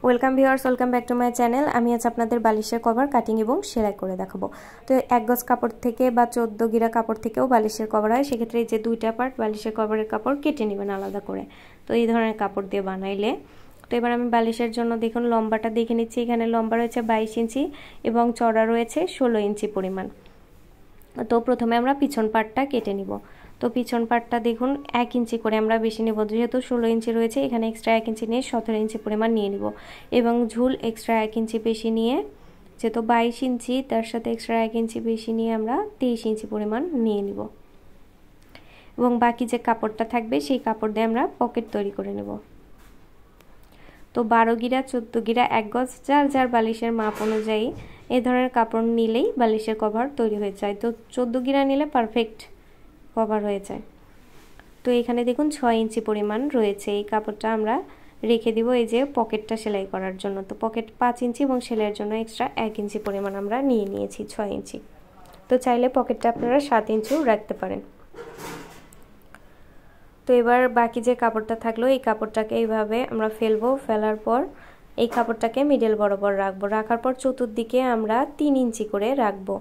Welcome viewers, welcome back to my channel. আমি আজ আপনাদের বালিশের কভার কাটিং এবং সেলাই করে দেখাবো। তো এক গজ কাপড় থেকে বা 14 গিরা কাপড় থেকেও বালিশের কভার হয়। সেক্ষেত্রে এই যে দুইটা পার্ট বালিশের কভারের কাপড় কেটে নেবেন আলাদা করে। তো এই ধরনের কাপড় দিয়ে বানাইলে তো এবার আমি বালিশের জন্য দেখুন লম্বাটা দেখে নিচ্ছি। এখানে লম্বা রয়েছে 22 ইঞ্চি এবং চওড়া রয়েছে 16 ইঞ্চি পরিমাণ। তো প্রথমে আমরা পিছন পার্টটা কেটে নিব। তো পিছন পার্টটা দেখুন 1 ইঞ্চি করে আমরা বেশি নেব, যেহেতু 16 ইঞ্চি রয়েছে এখানে এক্সট্রা 1 ইঞ্চি নিয়ে 17 ইঞ্চি পরিমাণ নিয়ে নিব এবং ঝুল এক্সট্রা 1 ইঞ্চি বেশি নিয়ে, যেহেতু 22 ইঞ্চি তার সাথে এক্সট্রা 1 ইঞ্চি বেশি নিয়ে আমরা 23 ইঞ্চি পরিমাণ নিয়ে নিব এবং বাকি যে কাপড়টা থাকবে সেই কাপড় দিয়ে আমরা পকেট তৈরি করে নেব। তো 12 গিরা 14 গিরা 1 গজ যার যার বালিশের মাপ অনুযায়ী এই ধরনের কাপড় নিলেই বালিশের কভার তৈরি হয়ে যায়। তো 14 গিরা নিলে পারফেক্ট কভার হয়ে যায়। তো এখানে দেখুন 6 ইঞ্চি পরিমাণ রয়েছে। এই কাপড়টা আমরা রেখে দিব এই যে পকেটটা সেলাই করার জন্য। তো পকেট 5 ইঞ্চি এবং সেলাইয়ের জন্য এক্সট্রা 1 ইঞ্চি পরিমাণ আমরা নিয়ে নিয়েছি 6 ইঞ্চি। তো চাইলে পকেটটা আপনারা 7 ইঞ্চিও রাখতে পারেন। তো এবার বাকি যে কাপড়টা থাকলো এই কাপড়টাকে এইভাবে আমরা ফেলবো। ফেলার পর এই কাপড়টাকে মিডল বরাবর রাখবো। রাখার পর চতুর্দিকে আমরা 3 ইঞ্চি করে রাখবো।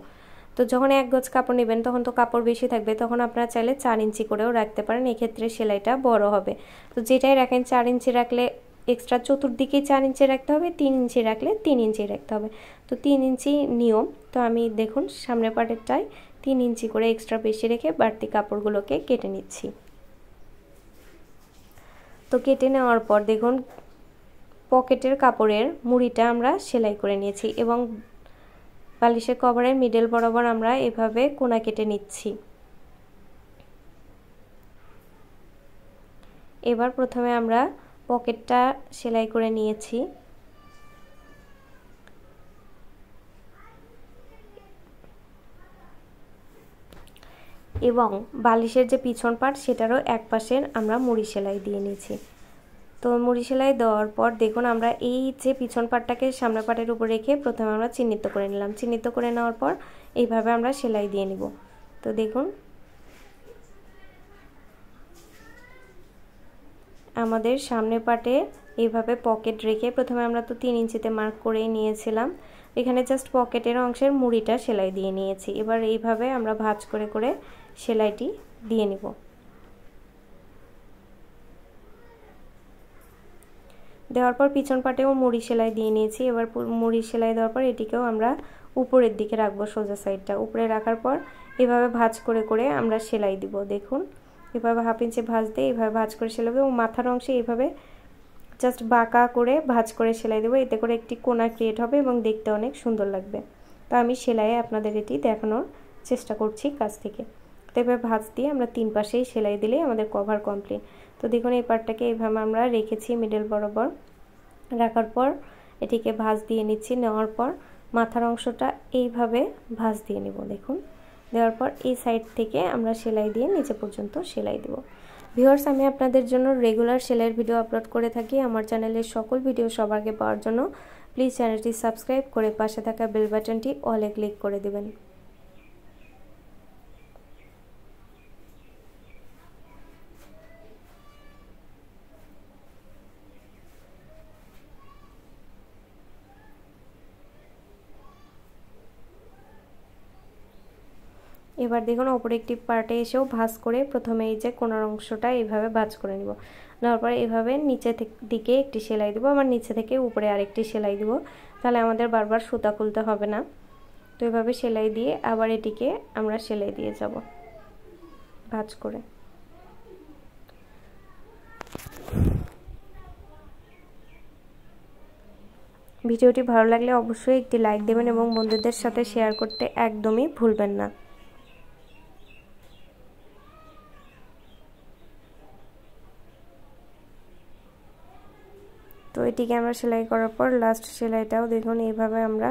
তো যখন 1 গজ কাপড় নেবেন তখন তো কাপড় বেশি থাকবে, তখন আপনারা চাইলে 4 ইঞ্চি করেও রাখতে পারেন। এক্ষেত্রে সেলাইটা বড় হবে। তো যেটাই রাখেন 4 ইঞ্চি রাখলে এক্সট্রা চতুর্দিকে 4 ইঞ্চি রাখতে হবে, 3 ইঞ্চি রাখলে 3 ইঞ্চি রাখতে হবে। তো 3 ইঞ্চি নিয়ম। তো আমি দেখুন সামনের পার্টেরটায় 3 ইঞ্চি করে এক্সট্রা বেশি রেখে বাড়তি কাপড়গুলোকে কেটে নিচ্ছি। তো কেটে নেওয়ার পর দেখুন পকেটের কাপড়ের মুড়িটা আমরা সেলাই করে নিয়েছি এবং বালিশের কভারের মিডল বরাবর আমরা এভাবে কোনা কেটে নিচ্ছি। এবার প্রথমে আমরা পকেটটা সেলাই করে নিয়েছি এবং বালিশের যে পিছন পার্ট সেটারও এক পাশের আমরা মুড়ি সেলাই দিয়ে নিয়েছি। তো মুড়ি সেলাই দেওয়ার পর দেখুন আমরা এই যে পিছন পাটটাকে সামনের পাটের উপর রেখে প্রথমে আমরা চিহ্নিত করে নিলাম। চিহ্নিত করে নেওয়ার পর এইভাবে আমরা সেলাই দিয়ে নিব। তো দেখুন আমাদের সামনের পাটে এইভাবে পকেট রেখে প্রথমে আমরা তো 3 ইঞ্চিতে মার্ক করেই নিয়েছিলাম, এখানে জাস্ট পকেটের অংশের মুড়িটা সেলাই দিয়ে নিয়েছি। এবার এইভাবে আমরা ভাঁজ করে করে সেলাইটি দিয়ে নিব। দেওয়ার পর পিছন পাটেও মুড়ি সেলাই দিয়ে নিয়েছি। এবার মুড়ি সেলাই দেওয়ার পর এটিকেও আমরা উপরের দিকে রাখবো, সোজা সাইডটা উপরে রাখার পর এভাবে ভাঁজ করে করে আমরা সেলাই দিব। দেখুন এভাবে 1/2 ইঞ্চি ভাঁজ দিয়ে এভাবে ভাঁজ করে সেলাই দেবো এবং মাথার অংশে এইভাবে জাস্ট বাঁকা করে ভাঁজ করে সেলাই দেবো। এতে করে একটি কোনা ক্রিয়েট হবে এবং দেখতে অনেক সুন্দর লাগবে। তো আমি সেলাইয়ে আপনাদের এটি দেখানোর চেষ্টা করছি কাছ থেকে। তো এভাবে ভাঁজ দিয়ে আমরা 3 পাশেই সেলাই দিলেই আমাদের কভার কমপ্লিট। তো দেখুন এই পার্টটাকে এইভাবে আমরা রেখেছি মিডল বরাবর। রাখার পর এটিকে ভাঁজ দিয়ে নিচ্ছি। নেওয়ার পর মাথার অংশটা এইভাবে ভাঁজ দিয়ে নেব। দেখুন দেওয়ার পর এই সাইড থেকে আমরা সেলাই দিয়ে নিচে পর্যন্ত সেলাই দেব। ভিউয়ার্স, আমি আপনাদের জন্য রেগুলার সেলাইয়ের ভিডিও আপলোড করে থাকি। আমার চ্যানেলের সকল ভিডিও সবার আগে পাওয়ার জন্য প্লিজ চ্যানেলটি সাবস্ক্রাইব করে পাশে থাকা বেল বাটনটি অলে ক্লিক করে দেবেন। এবার দেখুন অপর একটি পার্টে এসেও ভাঁজ করে প্রথমে এই যে কোণার অংশটা এইভাবে ভাঁজ করে নিব। নেওয়ার পরে এভাবে নিচে দিকে একটি সেলাই দেবো, আবার নিচে থেকে উপরে আরেকটি সেলাই দেবো, তাহলে আমাদের বারবার সুতা খুলতে হবে না। তো এভাবে সেলাই দিয়ে আবার এটিকে আমরা সেলাই দিয়ে যাব ভাঁজ করে। ভিডিওটি ভালো লাগলে অবশ্যই একটি লাইক দেবেন এবং বন্ধুদের সাথে শেয়ার করতে একদমই ভুলবেন না। তো এটিকে আমরা সেলাই করার পর লাস্ট সেলাইটাও দেখুন এইভাবে আমরা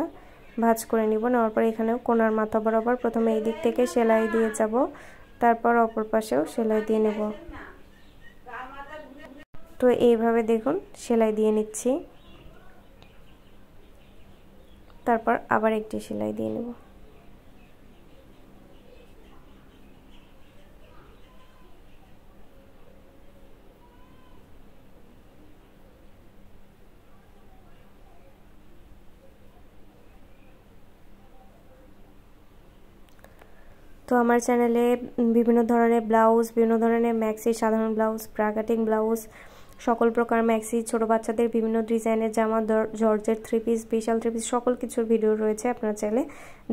ভাঁজ করে নিব। নেওয়ার পর এখানেও কোণার মাথা বরাবর প্রথমে এই দিক থেকে সেলাই দিয়ে যাব, তারপর অপর পাশেও সেলাই দিয়ে নেব। তো এইভাবে দেখুন সেলাই দিয়ে নিচ্ছি, তারপর আবার একটি সেলাই দিয়ে নেব। তো আমার চ্যানেলে বিভিন্ন ধরনের ব্লাউজ, বিভিন্ন ধরনের ম্যাক্সি, সাধারণ ব্লাউজ, ব্রা কাটিং ব্লাউজ, সকল প্রকার ম্যাক্সি, ছোট বাচ্চাদের বিভিন্ন ডিজাইনের জামা, জর্জের three piece, special three piece, সকল কিছুর ভিডিও রয়েছে, আপনারা চাইলে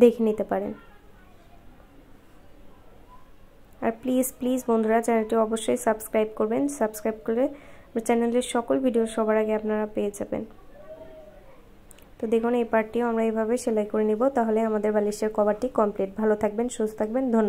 দেখে নিতে পারেন। আর প্লিজ বন্ধুরা চ্যানেলটি অবশ্যই সাবস্ক্রাইব করবেন, সাবস্ক্রাইব করলে চ্যানেলের সকল ভিডিও সবার আগে আপনারা পেয়ে যাবেন। তো দেখুন এই পার্টটিও আমরা এইভাবে সেলাই করে নিব, তাহলে আমাদের বালিশের কভারটি কমপ্লিট। ভালো থাকবেন, সুস্থ থাকবেন, ধন্যবাদ।